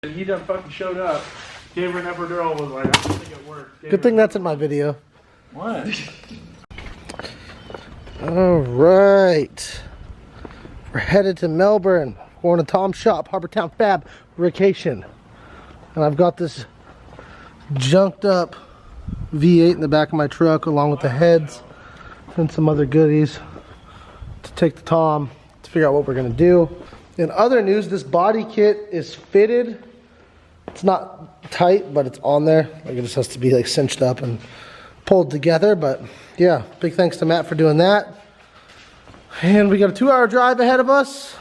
And he done fucking showed up. Gave her an epidural, was like, I don't think it worked. Good thing that's in my video. What? Alright. We're headed to Melbourne. We're going to Tom's shop, Harbortown Fab vacation. And I've got this junked up V8 in the back of my truck along with the heads and some other goodies to take to Tom to figure out what we're going to do. In other news, this body kit is fitted. It's not tight, but it's on there. Like it just has to be like cinched up and pulled together. But yeah, big thanks to Matt for doing that. And we got a 2-hour drive ahead of us.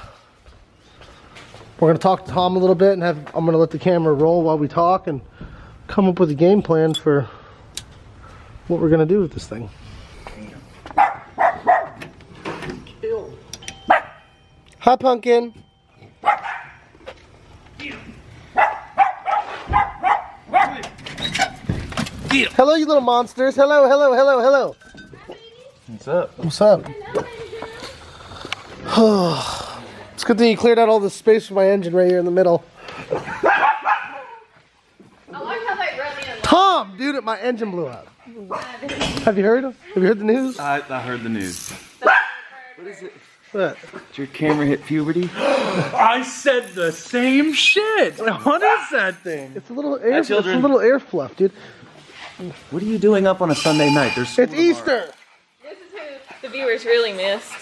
We're gonna talk to Tom a little bit and I'm gonna let the camera roll while we talk and come up with a game plan for what we're gonna do with this thing. Hi, Pumpkin. Hello, you little monsters. Hello, hello, hello, hello. What's up? What's up? It's good that you cleared out all the space for my engine right here in the middle. I like how they run in. Tom, dude, my engine blew up. Have you heard? Have you heard the news? I heard the news. What is it? What? Did your camera hit puberty? I said the same shit. What is that thing? It's a little air. It's a children. little air fluff, dude. What are you doing up on a Sunday night? There's It's Easter. This is who the viewers really missed.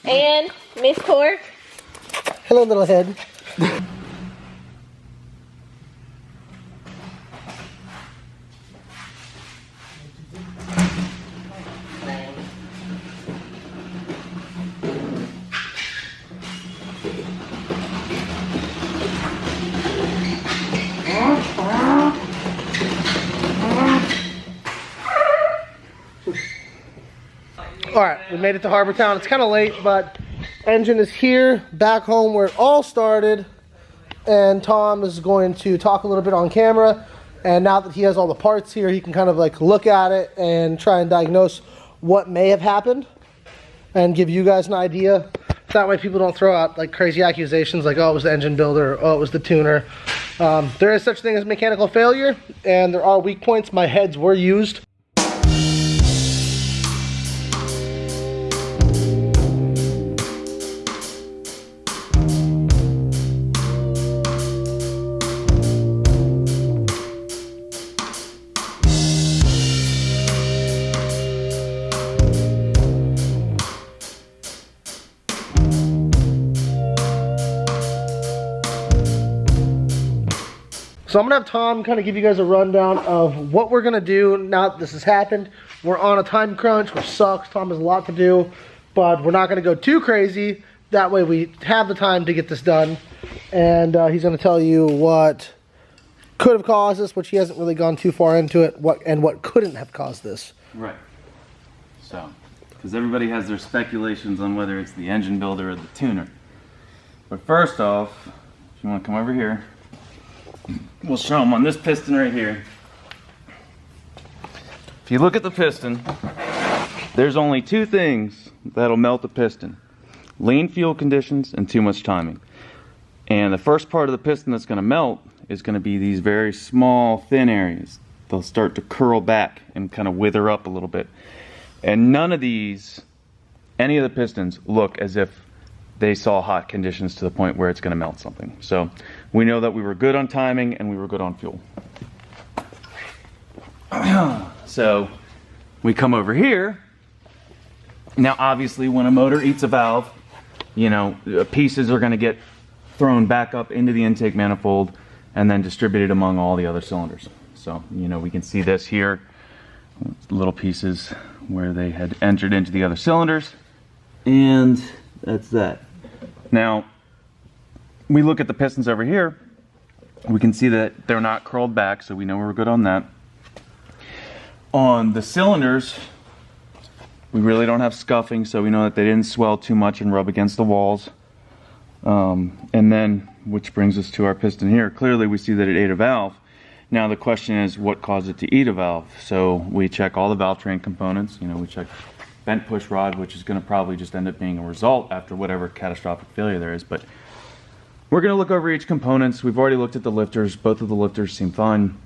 And Miss Cork. Hello, little head. All right, we made it to Harbortown. It's kind of late, but engine is here, back home where it all started. And Tom is going to talk a little bit on camera. And now that he has all the parts here, he can kind of like look at it and try and diagnose what may have happened and give you guys an idea. That way people don't throw out like crazy accusations like, oh, it was the engine builder, or oh, it was the tuner. There is such a thing as mechanical failure, and there are weak points. My heads were used. So I'm gonna have Tom kind of give you guys a rundown of what we're gonna do now that this has happened. We're on a time crunch, which sucks. Tom has a lot to do, but we're not gonna go too crazy. That way we have the time to get this done. And he's gonna tell you what could have caused this, which he hasn't really gone too far into it, what couldn't have caused this. Right. So, because everybody has their speculations on whether it's the engine builder or the tuner. But first off, if you want to come over here, we'll show them on this piston right here. If you look at the piston, there's only two things that'll melt the piston: lean fuel conditions and too much timing. And the first part of the piston that's going to melt is going to be these very small, thin areas. They'll start to curl back and kind of wither up a little bit. And none of these, any of the pistons, look as if they saw hot conditions to the point where it's going to melt something. So we know that we were good on timing and we were good on fuel. So we come over here. Now obviously when a motor eats a valve, you know, pieces are going to get thrown back up into the intake manifold and then distributed among all the other cylinders. So, you know, we can see this here, little pieces where they had entered into the other cylinders, and that's that. Now, we look at the pistons over here, we can see that they're not curled back, so we know we're good on that. On the cylinders, we really don't have scuffing, so we know that they didn't swell too much and rub against the walls. And then, which brings us to our piston here. Clearly we see that it ate a valve. Now the question is, what caused it to eat a valve? So we check all the valve train components. You know, we check bent push rod, which is going to probably just end up being a result after whatever catastrophic failure there is. But we're going to look over each components. We've already looked at the lifters. Both of the lifters seem fine.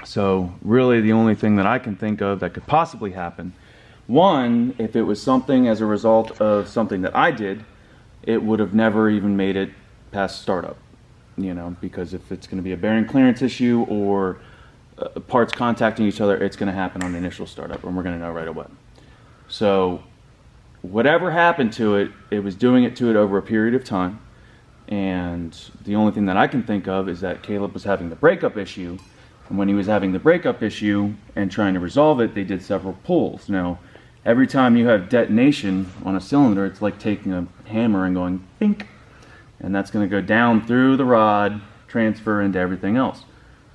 So really the only thing that I can think of that could possibly happen, one, if it was something as a result of something that I did, it would have never even made it past startup, you know, because if it's going to be a bearing clearance issue or parts contacting each other, it's going to happen on the initial startup, and we're going to know right away. So whatever happened to it, it was doing it to it over a period of time, and the only thing that I can think of is that Caleb was having the breakup issue, and when he was having the breakup issue and trying to resolve it, they did several pulls. Now, every time you have detonation on a cylinder, it's like taking a hammer and going bink, and that's going to go down through the rod, transfer into everything else.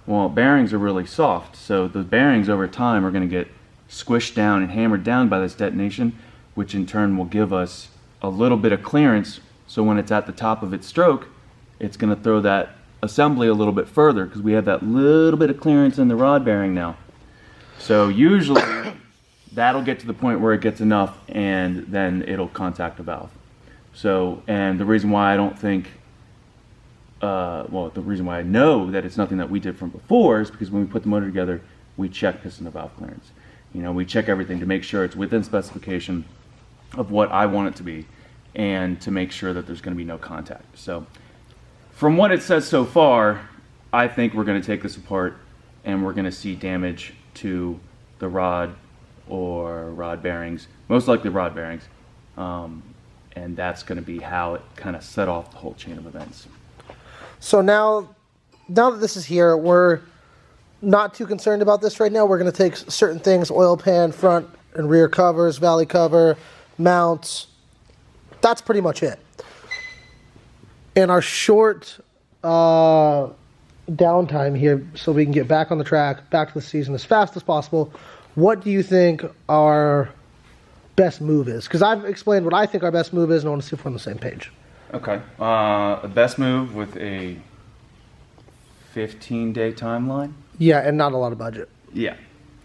Well, bearings are really soft, so the bearings over time are going to get squished down and hammered down by this detonation, which in turn will give us a little bit of clearance, so when it's at the top of its stroke, it's going to throw that assembly a little bit further because we have that little bit of clearance in the rod bearing now. So usually that'll get to the point where it gets enough, and then it'll contact the valve. So, and the reason why I don't think, well, the reason why I know that it's nothing that we did from before is because when we put the motor together, we check piston to valve clearance. You know, we check everything to make sure it's within specification of what I want it to be, and to make sure that there's going to be no contact. So, from what it says so far, I think we're going to take this apart, and we're going to see damage to the rod or rod bearings, most likely rod bearings, and that's going to be how it kind of set off the whole chain of events. So now that this is here, we're not too concerned about this right now. We're going to take certain things, oil pan, front and rear covers, valley cover, mounts. That's pretty much it. In our short downtime here, so we can get back on the track, back to the season as fast as possible, what do you think our best move is? Because I've explained what I think our best move is, and I want to see if we're on the same page. Okay. The best move with a 15-day timeline? Yeah, and not a lot of budget. Yeah.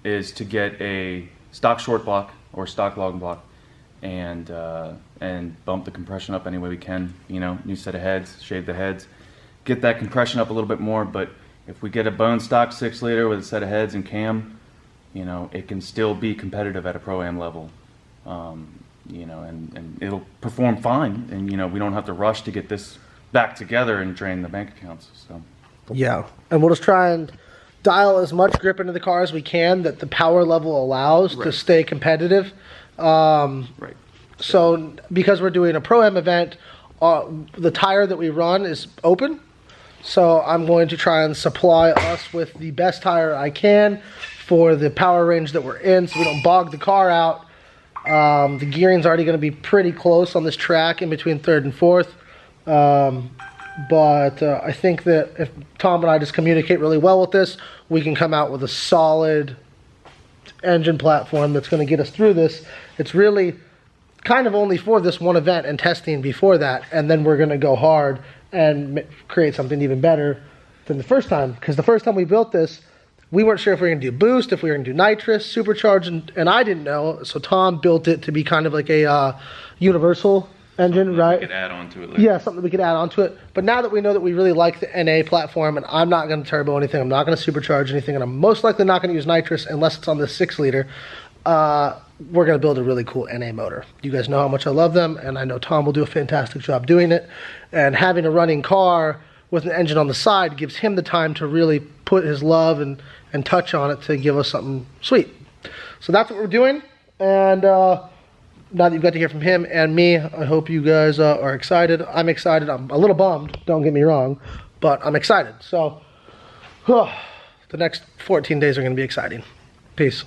Is to get a stock short block or stock long block and bump the compression up any way we can. You know, new set of heads, shave the heads, get that compression up a little bit more. But if we get a bone stock 6-liter with a set of heads and cam, you know, it can still be competitive at a Pro-Am level. You know, and it'll perform fine, and you know, we don't have to rush to get this back together and drain the bank accounts. So yeah, and we'll just try and dial as much grip into the car as we can that the power level allows to stay competitive. Right. So because we're doing a Pro-Am event, the tire that we run is open, so I'm going to try and supply us with the best tire I can for the power range that we're in, so we don't bog the car out. The gearing's already going to be pretty close on this track in between 3rd and 4th. But I think that if Tom and I just communicate really well with this, we can come out with a solid engine platform that's going to get us through this. It's really kind of only for this one event and testing before that, and then we're going to go hard and create something even better than the first time. Because the first time we built this, we weren't sure if we were going to do boost, if we were going to do nitrous, supercharged, and I didn't know. So Tom built it to be kind of like a universal engine, right? We could add on to it later. Yeah, something we could add on to it. But now that we know that we really like the NA platform, and I'm not going to turbo anything, I'm not going to supercharge anything, and I'm most likely not going to use nitrous unless it's on the 6-liter, we're going to build a really cool NA motor. You guys know how much I love them, and I know Tom will do a fantastic job doing it. And having a running car with an engine on the side gives him the time to really put his love and touch on it to give us something sweet. So that's what we're doing, and now that you've got to hear from him and me, I hope you guys are excited. I'm excited. I'm a little bummed, don't get me wrong, but I'm excited. So the next 14 days are going to be exciting. Peace.